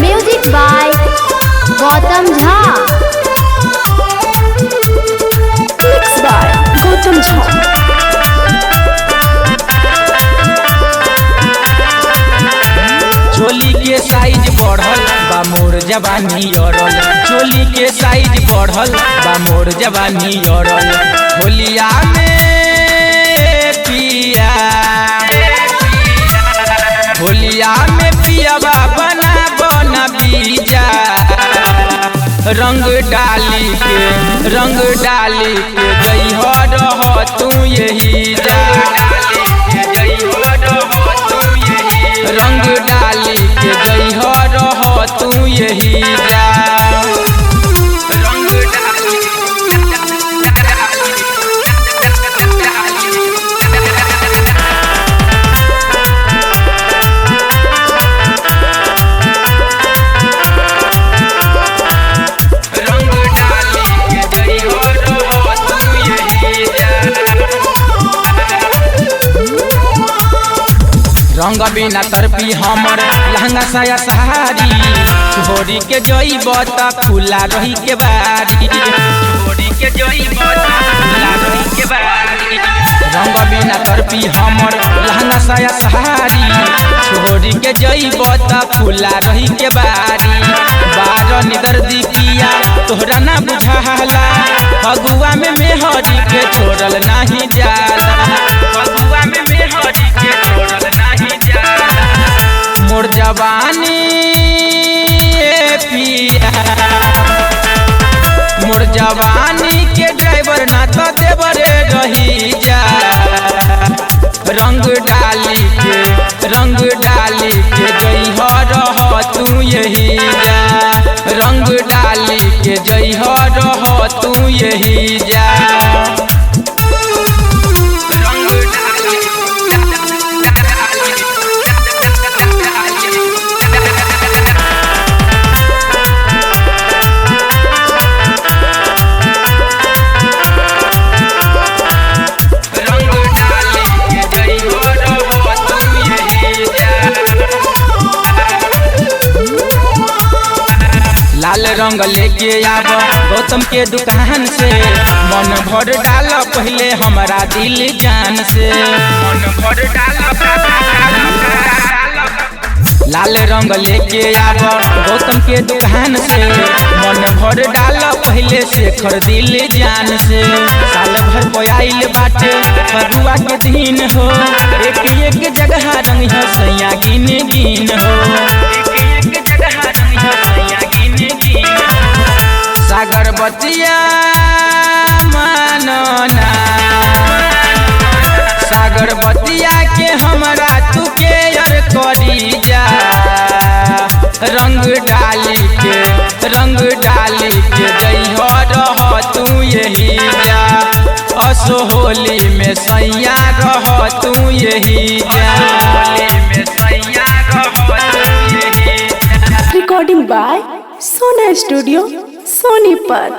Music by Gautam Jha. Mix by Gautam Jha. चोली के size बढ़ल बा मोर जवानी अरल, चोली के साइज बढ़ल बा मोर जवानी अरल। होलिया में पिया, होलिया में पियावा बना बना बीजा, रंग डाली के गई हो रह तू यही जा, रंग डाली के गई हो रह तू यही जा। रंग बिना तरपी हमर लहंगा साया सहारी, छोड़ी के जई बता फूला रही के बारी, छोड़ी के जई बता फूला रही के बारी। रंग बिना तरपी हमर लहंगा साया सहारी, छोड़ी के जई बता फूला रही के बारी। बार निदर्दी पिया तोहरा ना बुझाला, फगुआ में मेहरी के छोड़ल नहीं जाला, फगुआ में मेहरी के छोड़ल नहीं जाला। मोर जवानी पिया, मोर जवानी के ड्राइवर ना तो देवरे रही जा, रंग डाली के जई हो रह तू यही जा, रंग डाली के जई हो रह तू यही जा। लाल रंग लेके आब गौतम के दुकान से, मन भर डाल पहले हमारा दिल जान से, मन भर डाल। लाल रंग लेके आब गौतम के दुकान से, मन भर डाल पहले शेखर दिल जान से। साल भर पयाइल बाटे फगुआ के दिन हो, एक एक जगह रंग हो सैया गिन गिन हो, एक एक जगह रंग हो सैया गिन गिन। सागर बतिया मानना, सागर बतिया के हमरा तू केयर करी जा, रंग डाली के जई हो रह तू यही जा। असो होली में सैया रह तू यही जा, होली में सैया रह तू यही जा। Recording by Sona studio Sonipat.